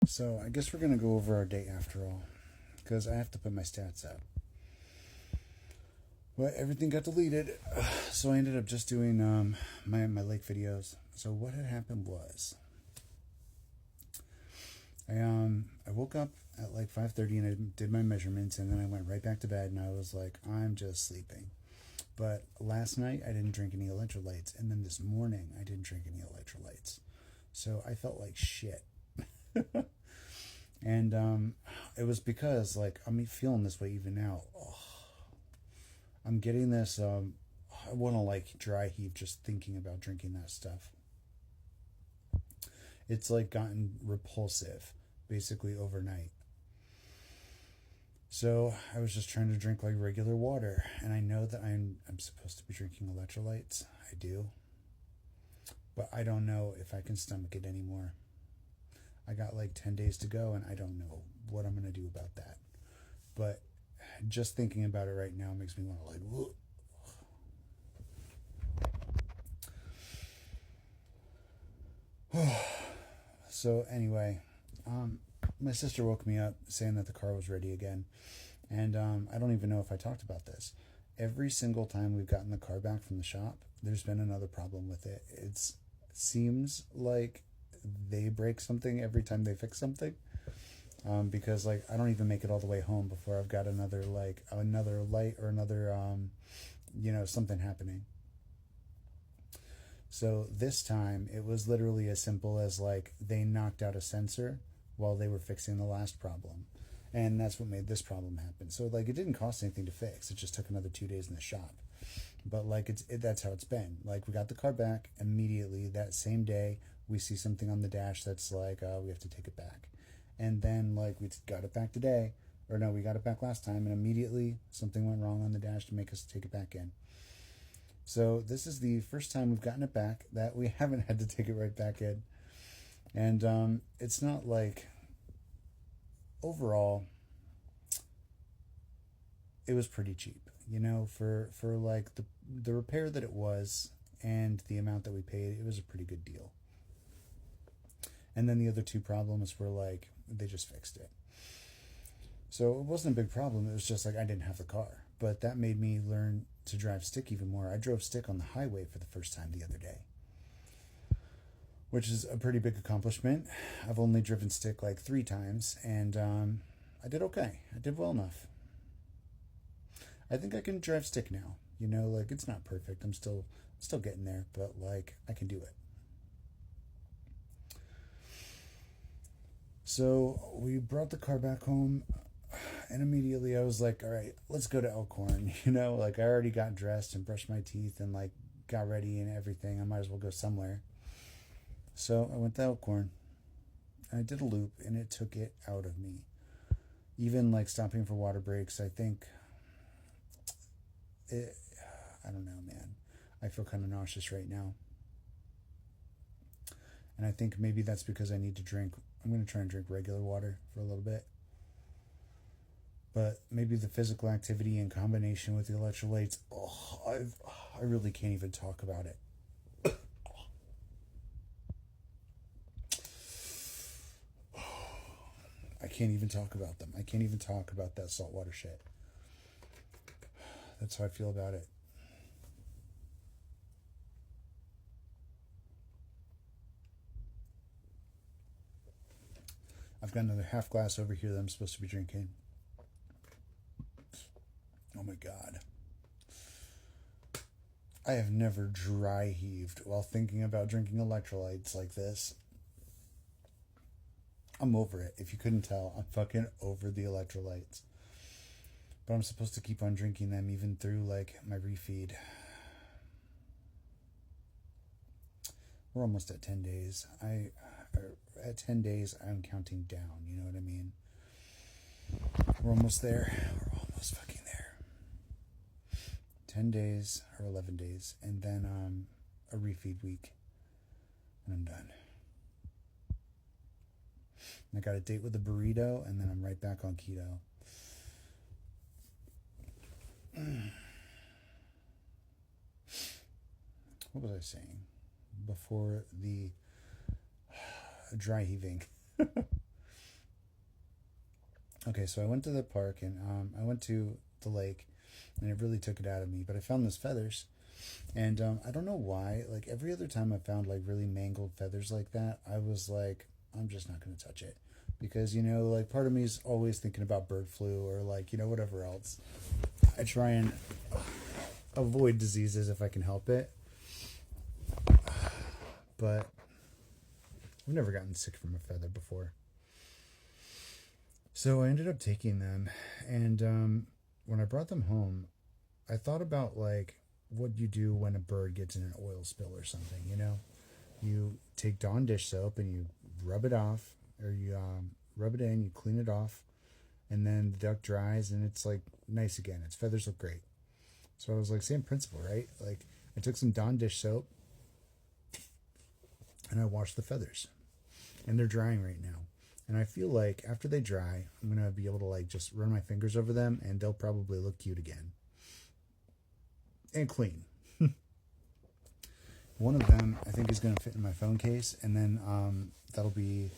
So I guess we're gonna go over our day after all, because I have to put my stats up. But everything got deleted, so I ended up just doing my lake videos. So what had happened was, I woke up at like 5:30 and I did my measurements, and then I went right back to bed, and I was like, I'm just sleeping. But last night I didn't drink any electrolytes, and then this morning I didn't drink any electrolytes, so I felt like shit. And it was because like I'm feeling this way even now. Oh, I'm getting this. I want to like dry heave just thinking about drinking that stuff. It's like gotten repulsive, basically overnight. So I was just trying to drink like regular water, and I know that I'm supposed to be drinking electrolytes. I do, but I don't know if I can stomach it anymore. I got like 10 days to go, and I don't know what I'm gonna do about that. But just thinking about it right now makes me want to like. Whoa. So anyway, my sister woke me up saying that the car was ready again, and I don't even know if I talked about this. Every single time we've gotten the car back from the shop, there's been another problem with it. It seems like they break something every time they fix something. Because like I don't even make it all the way home before I've got another light or another something happening. So this time it was literally as simple as like they knocked out a sensor while they were fixing the last problem. And that's what made this problem happen. So like it didn't cost anything to fix. It just took another 2 days in the shop. But like that's how it's been. Like we got the car back immediately that same day. We see something on the dash that's like we have to take it back, and then like we got it back today, or no, we got it back last time, and immediately something went wrong on the dash to make us take it back in. So this is the first time we've gotten it back that we haven't had to take it right back in, and it's not like overall it was pretty cheap, for like the repair that it was and the amount that we paid. It was a pretty good deal. And then the other two problems were like they just fixed it. So it wasn't a big problem. It was just like I didn't have the car. But that made me learn to drive stick even more. I drove stick on the highway for the first time the other day, which is a pretty big accomplishment. I've only driven stick like 3 times, and I did okay. I did well enough. I think I can drive stick now. Like it's not perfect. I'm still getting there, but like I can do it. So we brought the car back home, and immediately I was like, all right, let's go to Elkhorn. Like I already got dressed and brushed my teeth and like got ready and everything. I might as well go somewhere. So I went to Elkhorn. I did a loop, and it took it out of me. Even like stopping for water breaks, I think it, I don't know, man. I feel kind of nauseous right now. And I think maybe that's because I need to drink. I'm going to try and drink regular water for a little bit. But maybe the physical activity in combination with the electrolytes, I really can't even talk about it. I can't even talk about them. I can't even talk about that saltwater shit. That's how I feel about it. I've got another half glass over here that I'm supposed to be drinking. Oh my god. I have never dry heaved while thinking about drinking electrolytes like this. I'm over it. If you couldn't tell, I'm fucking over the electrolytes. But I'm supposed to keep on drinking them even through like my refeed. We're almost at 10 days. At 10 days I'm counting down, you know what I mean? We're almost there. We're almost fucking there. 10 days or 11 days, and then a refeed week, and I'm done. I got a date with a burrito, and then I'm right back on keto. What was I saying before the dry heaving? Okay, so I went to the park and I went to the lake, and it really took it out of me. But I found those feathers, and I don't know why. Like every other time I found like really mangled feathers like that, I was like, I'm just not gonna touch it, because like part of me is always thinking about bird flu or like whatever else. I try and avoid diseases if I can help it, but I've never gotten sick from a feather before. So I ended up taking them, and when I brought them home, I thought about like what you do when a bird gets in an oil spill or something. You take Dawn dish soap and you rub it off, or you rub it in, you clean it off, and then the duck dries and it's like nice again. Its feathers look great. So I was like, same principle, right? Like I took some Dawn dish soap and I washed the feathers, and they're drying right now. And I feel like after they dry, I'm going to be able to like just run my fingers over them and they'll probably look cute again. And clean. One of them I think is going to fit in my phone case, and then that'll be,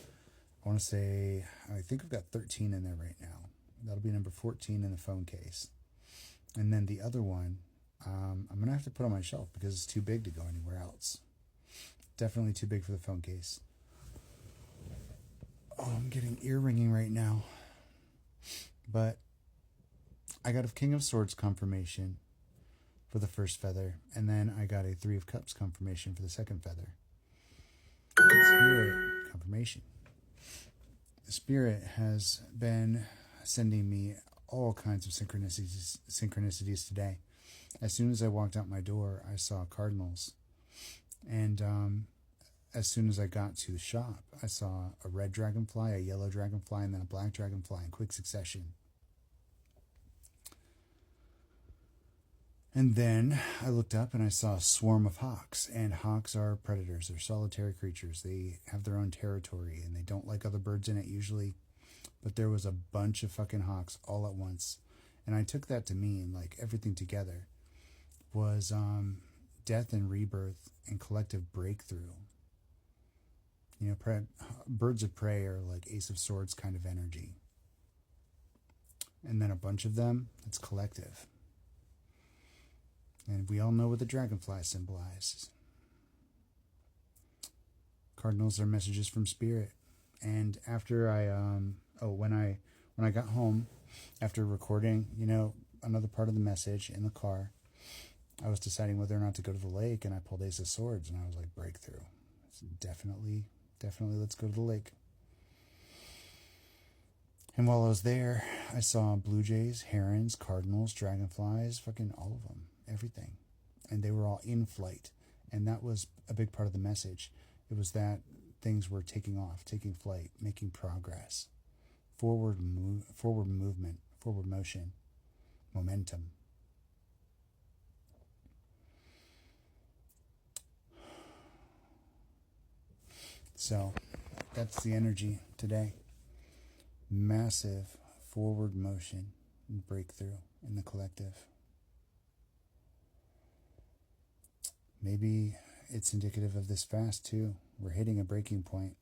I want to say, I think I've got 13 in there right now. That'll be number 14 in the phone case. And then the other one, I'm going to have to put on my shelf because it's too big to go anywhere else. Definitely too big for the phone case. Oh, I'm getting ear ringing right now. But I got a King of Swords confirmation for the first feather, and then I got a Three of Cups confirmation for the second feather. Spirit confirmation. The Spirit has been sending me all kinds of synchronicities today. As soon as I walked out my door, I saw cardinals. And as soon as I got to the shop, I saw a red dragonfly, a yellow dragonfly, and then a black dragonfly in quick succession. And then I looked up and I saw a swarm of hawks. And hawks are predators. They're solitary creatures. They have their own territory, and they don't like other birds in it usually. But there was a bunch of fucking hawks all at once. And I took that to mean like everything together was death and rebirth and collective breakthrough. Birds of prey are like Ace of Swords kind of energy. And then a bunch of them, it's collective. And we all know what the dragonfly symbolizes. Cardinals are messages from Spirit. And after when I got home, after recording, another part of the message in the car, I was deciding whether or not to go to the lake, and I pulled Ace of Swords, and I was like, breakthrough. It's definitely, let's go to the lake. And while I was there, I saw blue jays, herons, cardinals, dragonflies, fucking all of them, everything. And they were all in flight. And that was a big part of the message. It was that things were taking off, taking flight, making progress. Forward movement, forward motion, momentum. So that's the energy today. Massive forward motion and breakthrough in the collective. Maybe it's indicative of this fast too. We're hitting a breaking point.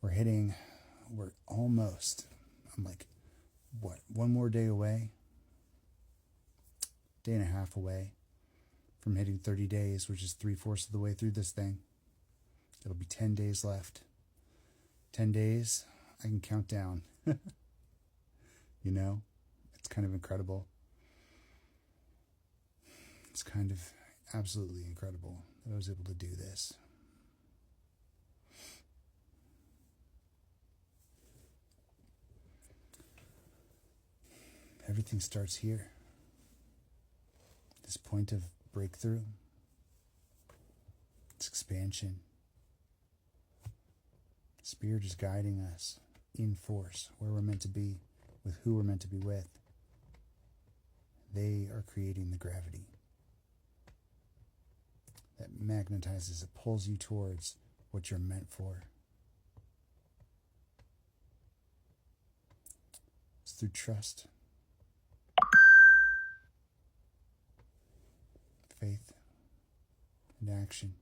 We're almost, I'm like, one more day away? Day and a half away from hitting 30 days, which is 3/4 of the way through this thing. It'll be 10 days left. 10 days, I can count down. It's kind of incredible. It's kind of absolutely incredible that I was able to do this. Everything starts here. This point of breakthrough. It's expansion. Spirit is guiding us in force, where we're meant to be, with who we're meant to be with. They are creating the gravity that magnetizes, it pulls you towards what you're meant for. It's through trust, faith, and action.